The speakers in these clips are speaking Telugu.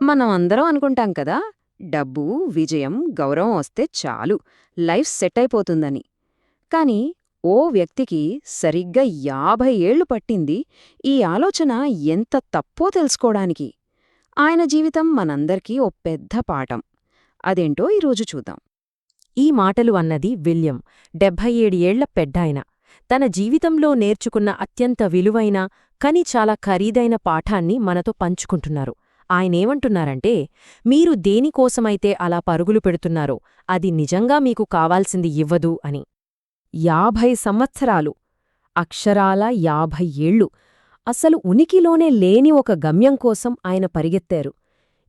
మనం అందరం అనుకుంటాం కదా, డబ్బు, విజయం, గౌరవం వస్తే చాలు, లైఫ్ సెట్ అయిపోతుందని. కాని ఓ వ్యక్తికి సరిగ్గా 50 ఏళ్లు పట్టింది ఈ ఆలోచన ఎంత తప్పో తెలుసుకోవడానికి. ఆయన జీవితం మనందరికీ ఓ పెద్ద పాఠం. అదేంటో ఈరోజు చూద్దాం. ఈ మాటలు అన్నది విలియం, 77 ఏళ్ల పెద్దాయన. తన జీవితంలో నేర్చుకున్న అత్యంత విలువైన, కాని చాలా ఖరీదైన పాఠాన్ని మనతో పంచుకుంటున్నారు. ఆయనేమంటున్నారంటే, మీరు దేనికోసమైతే అలా పరుగులు పెడుతున్నారో అది నిజంగా మీకు కావాల్సింది ఇవ్వదు అని. 50 సంవత్సరాలు, అక్షరాల 50 ఏళ్ళు, అసలు ఉనికిలోనే లేని ఒక గమ్యం కోసం ఆయన పరిగెత్తారు.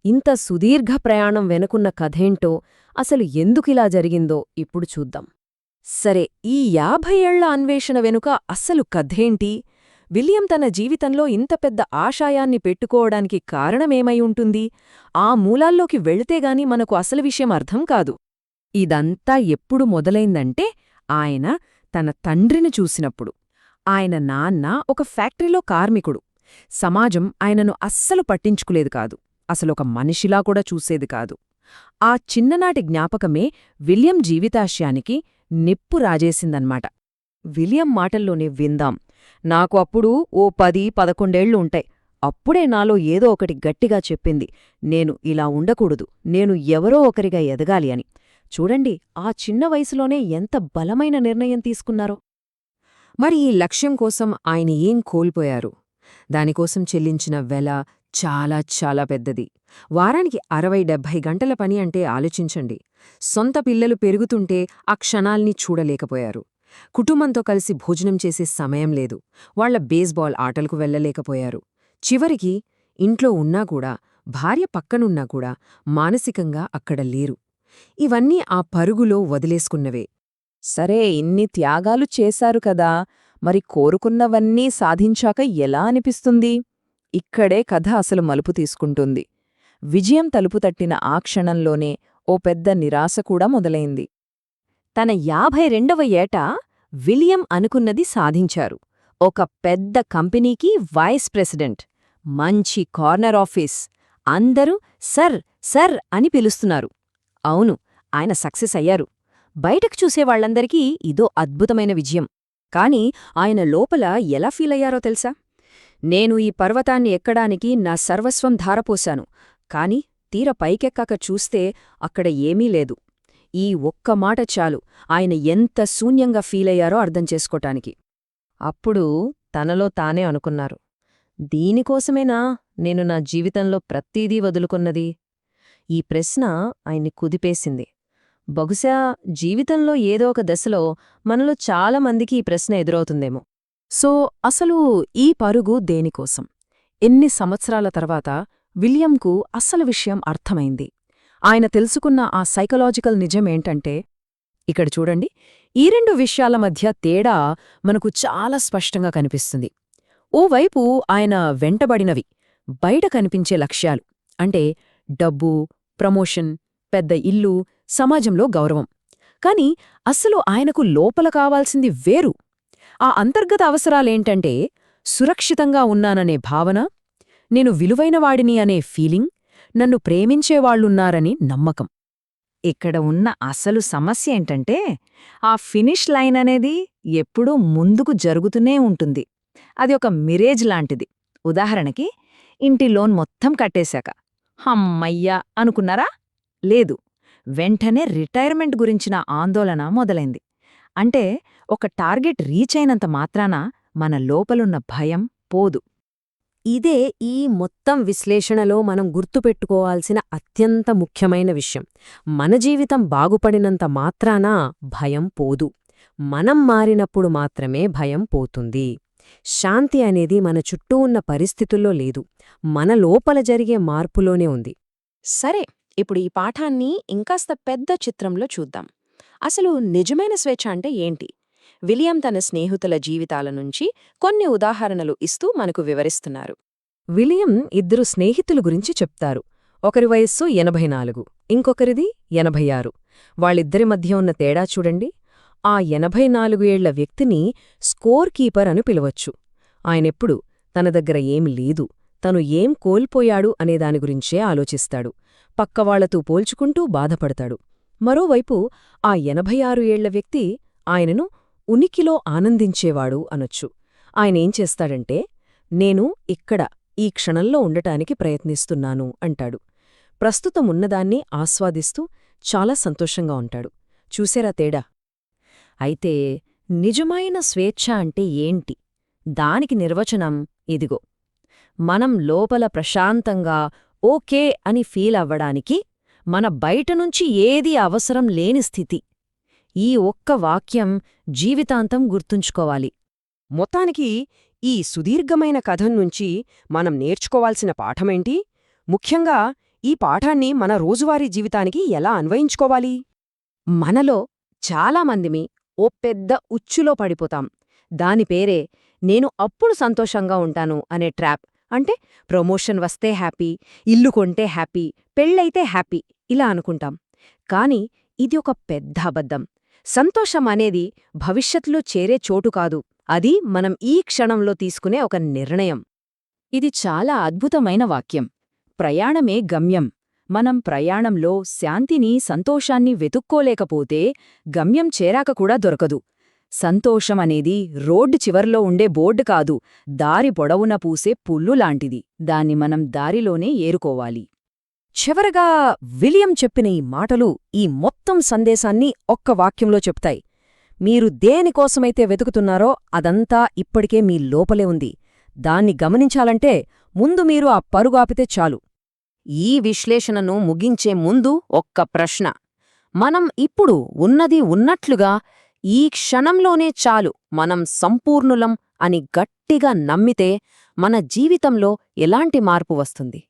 ఇంత సుదీర్ఘ ప్రయాణం వెనుకున్న కథేంటో, అసలు ఎందుకిలా జరిగిందో ఇప్పుడు చూద్దాం. సరే, ఈ 50 ఏళ్ల అన్వేషణ వెనుక అస్సలు కథేంటి? విలియం తన జీవితంలో ఇంత పెద్ద ఆశయాన్ని పెట్టుకోవడానికి కారణమేమై ఉంటుంది? ఆ మూలాల్లోకి వెళితేగాని మనకు అసలు విషయం అర్థం కాదు. ఇదంతా ఎప్పుడు మొదలైందంటే, ఆయన తన తండ్రిని చూసినప్పుడు. ఆయన నాన్న ఒక ఫ్యాక్టరీలో కార్మికుడు. సమాజం ఆయనను అస్సలు పట్టించుకులేదు కాదు, అసలొక మనిషిలా కూడా చూసేది కాదు. ఆ చిన్ననాటి జ్ఞాపకమే విలియం జీవితాశయానికి నిప్పు రాజేసిందన్మాట. విలియం మాటల్లోనే విందాం. నాకు అప్పుడు ఓ 10-11 ఉంటాయి. అప్పుడే నాలో ఏదో ఒకటి గట్టిగా చెప్పింది, నేను ఇలా ఉండకూడదు, నేను ఎవరో ఒకరిగా ఎదగాలి అని. చూడండి, ఆ చిన్న వయసులోనే ఎంత బలమైన నిర్ణయం తీసుకున్నారో. మరి ఈ లక్ష్యం కోసం ఆయన ఏం కోల్పోయారు? దానికోసం చెల్లించిన వెల చాలా చాలా పెద్దది. వారానికి 60-70 గంటల పని అంటే ఆలోచించండి. సొంత పిల్లలు పెరుగుతుంటే ఆ క్షణాల్ని చూడలేకపోయారు. కుటుంబంతో కలిసి భోజనం చేసే సమయం లేదు. వాళ్ల బేస్బాల్ ఆటలకు వెళ్లలేకపోయారు. చివరికి ఇంట్లో ఉన్నాకూడా, భార్య పక్కనున్నాకూడా మానసికంగా అక్కడ లేరు. ఇవన్నీ ఆ పరుగులో వదిలేసుకున్నవే. సరే, ఇన్ని త్యాగాలు చేశారు కదా, మరి కోరుకున్నవన్నీ సాధించాక ఎలా అనిపిస్తుంది? ఇక్కడే కథ అసలు మలుపు తీసుకుంటుంది. విజయం తలుపు తట్టిన ఆ క్షణంలోనే ఓ పెద్ద నిరాశ కూడా మొదలైంది. తన 52వ ఏట విలియం అనుకున్నది సాధించారు. ఒక పెద్ద కంపెనీకి వైస్ ప్రెసిడెంట్, మంచి కార్నర్ ఆఫీస్, అందరూ సర్ సర్ అని పిలుస్తున్నారు. అవును, ఆయన సక్సెస్ అయ్యారు. బయటకు చూసేవాళ్లందరికీ ఇదో అద్భుతమైన విజయం. కాని ఆయన లోపల ఎలా ఫీలయ్యారో తెలుసా? నేను ఈ పర్వతాన్ని ఎక్కడానికి నా సర్వస్వం ధారపోశాను, కాని తీర పైకెక్కాక చూస్తే అక్కడ ఏమీ లేదు. ఈ ఒక్క మాట చాలు ఆయన ఎంత శూన్యంగా ఫీలయ్యారో అర్థం చేసుకోటానికి. అప్పుడు తనలో తానే అనుకున్నారు, దీనికోసమేనా నేను నా జీవితంలో ప్రతీదీ వదులుకున్నది? ఈ ప్రశ్న ఆయన్ని కుదిపేసింది. బహుశా జీవితంలో ఏదో ఒక దశలో మనలో చాలామందికి ఈ ప్రశ్న ఎదురవుతుందేమో. సో అసలు ఈ పరుగు దేనికోసం? ఎన్ని సంవత్సరాల తర్వాత విలియంకు అస్సలు విషయం అర్థమైంది. ఆయన తెలుసుకున్న ఆ సైకలాజికల్ నిజమేంటంటే, ఇక్కడ చూడండి, ఈ రెండు విషయాల మధ్య తేడా మనకు చాలా స్పష్టంగా కనిపిస్తుంది. ఓవైపు ఆయన వెంటబడినవి బయట కనిపించే లక్ష్యాలు, అంటే డబ్బు, ప్రమోషన్, పెద్ద ఇల్లు, సమాజంలో గౌరవం. కాని అస్సలు ఆయనకు లోపల కావాల్సింది వేరు. ఆ అంతర్గత అవసరాలేంటంటే, సురక్షితంగా ఉన్నాననే భావన, నేను విలువైనవాడిని అనే ఫీలింగ్, నన్ను ప్రేమించేవాళ్లున్నారని నమ్మకం. ఇక్కడ ఉన్న అసలు సమస్య ఏంటంటే, ఆ ఫినిష్ లైన్ అనేది ఎప్పుడూ ముందుకు జరుగుతూనే ఉంటుంది. అది ఒక మిరేజ్ లాంటిది. ఉదాహరణకి, ఇంటి లోన్ మొత్తం కట్టేశాక హమ్మయ్యా అనుకున్నారా? లేదు, వెంటనే రిటైర్మెంట్ గురించిన ఆందోళన మొదలైంది. అంటే ఒక టార్గెట్ రీచ్ అయినంత మాత్రాన మన లోపలున్న భయం పోదు. ఇదే ఈ మొత్తం విశ్లేషణలో మనం గుర్తుపెట్టుకోవాల్సిన అత్యంత ముఖ్యమైన విషయం. మన జీవితం బాగుపడినంత మాత్రాన భయం పోదు. మనం మారినప్పుడు మాత్రమే భయం పోతుంది. శాంతి అనేది మన చుట్టూ ఉన్న పరిస్థితుల్లో లేదు, మన లోపల జరిగే మార్పులోనే ఉంది. సరే, ఇప్పుడు ఈ పాఠాన్ని ఇంకాస్త పెద్ద చిత్రంలో చూద్దాం. అసలు నిజమైన స్వేచ్ఛ అంటే ఏంటి? విలియం తన స్నేహితుల జీవితాల నుంచి కొన్ని ఉదాహరణలు ఇస్తూ మనకు వివరిస్తున్నారు. విలియం 2 స్నేహితుల గురించి చెప్తారు. ఒకరి వయస్సు 84, ఇంకొకరిది 86. వాళ్ళిద్దరి మధ్య ఉన్న తేడా చూడండి. ఆ 84 ఏళ్ల వ్యక్తిని స్కోర్ కీపర్ అని పిలవచ్చు. ఆయనెప్పుడు తన దగ్గర ఏమి లేదు, తను ఏం కోల్పోయాడు అనేదాని గురించే ఆలోచిస్తాడు. పక్కవాళ్లతో పోల్చుకుంటూ బాధపడతాడు. మరోవైపు ఆ 86 ఏళ్ల వ్యక్తి ఆయనను ఉనికిలో ఆనందించేవాడు అనొచ్చు. ఆయనేం చేస్తాడంటే, నేను ఇక్కడ ఈ క్షణంలో ఉండటానికి ప్రయత్నిస్తున్నాను అంటాడు. ప్రస్తుతమున్నదాన్ని ఆస్వాదిస్తూ చాలా సంతోషంగా ఉంటాడు. చూసేరా తేడా? అయితే నిజమైన స్వేచ్ఛ అంటే ఏంటి? దానికి నిర్వచనం ఇదిగో. మనం లోపల ప్రశాంతంగా ఓకే అని ఫీల్ అవ్వడానికి మన బయటనుంచి ఏదీ అవసరం లేని స్థితి. ఈ ఒక్క వాక్యం జీవితాంతం గుర్తుంచుకోవాలి. మొత్తానికి ఈ సుదీర్ఘమైన కథం నుంచి మనం నేర్చుకోవాల్సిన పాఠమేంటి? ముఖ్యంగా ఈ పాఠాన్ని మన రోజువారీ జీవితానికి ఎలా అన్వయించుకోవాలి? మనలో చాలామందిమి ఓ పెద్ద ఉచ్చులో పడిపోతాం. దాని పేరే నేను అప్పుడు సంతోషంగా ఉంటాను అనే ట్రాప్. అంటే ప్రమోషన్ వస్తే హ్యాపీ, ఇల్లు కొంటే హ్యాపీ, పెళ్ళైతే హ్యాపీ ఇలా అనుకుంటాం. కాని ఇది ఒక పెద్ద అబద్ధం. సంతోషం అనేది భవిష్యత్తులో చేరే చోటు కాదు, అది మనం ఈ క్షణంలో తీసుకునే ఒక నిర్ణయం. ఇది చాలా అద్భుతమైన వాక్యం. ప్రయాణమే గమ్యం. మనం ప్రయాణంలో శాంతిని, సంతోషాన్ని వెతుక్కోలేకపోతే గమ్యం చేరాక కూడా దొరకదు. సంతోషం అనేది రోడ్డు చివర్లో ఉండే బోర్డు కాదు, దారి పొడవున పూసే పుల్లు లాంటిది. దాన్ని మనం దారిలోనే ఏరుకోవాలి. చివరగా విలియం చెప్పిన ఈ మాటలు ఈ మొత్తం సందేశాన్ని ఒక్క వాక్యంలో చెప్తాయి. మీరు దేనికోసమైతే వెతుకుతున్నారో అదంతా ఇప్పటికే మీ లోపలే ఉంది. దాన్ని గమనించాలంటే ముందు మీరు ఆ పరుగాపితే చాలు. ఈ విశ్లేషణను ముగించే ముందు ఒక్క ప్రశ్న. మనం ఇప్పుడు ఉన్నది ఉన్నట్లుగా ఈ క్షణంలోనే చాలు, మనం సంపూర్ణులం అని గట్టిగా నమ్మితే మన జీవితంలో ఎలాంటి మార్పు వస్తుంది?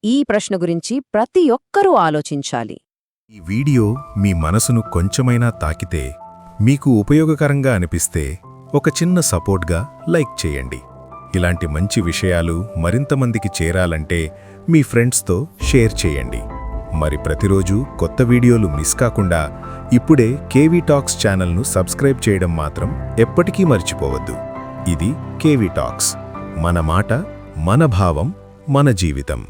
ఈ ప్రశ్న గురించి ప్రతి ఒక్కరూ ఆలోచించాలి. ఈ వీడియో మీ మనసును కొంచెమైనా తాకితే, మీకు ఉపయోగకరంగా అనిపిస్తే ఒక చిన్న సపోర్ట్గా లైక్ చేయండి. ఇలాంటి మంచి విషయాలు మరింతమందికి చేరాలంటే మీ ఫ్రెండ్స్తో షేర్ చేయండి. మరి ప్రతిరోజు కొత్త వీడియోలు మిస్ కాకుండా ఇప్పుడే కేవీ టాక్స్ ఛానల్ను సబ్స్క్రైబ్ చేయడం మాత్రం ఎప్పటికీ మర్చిపోవద్దు. ఇది కేవీ టాక్స్. మన మాట, మన భావం, మన జీవితం.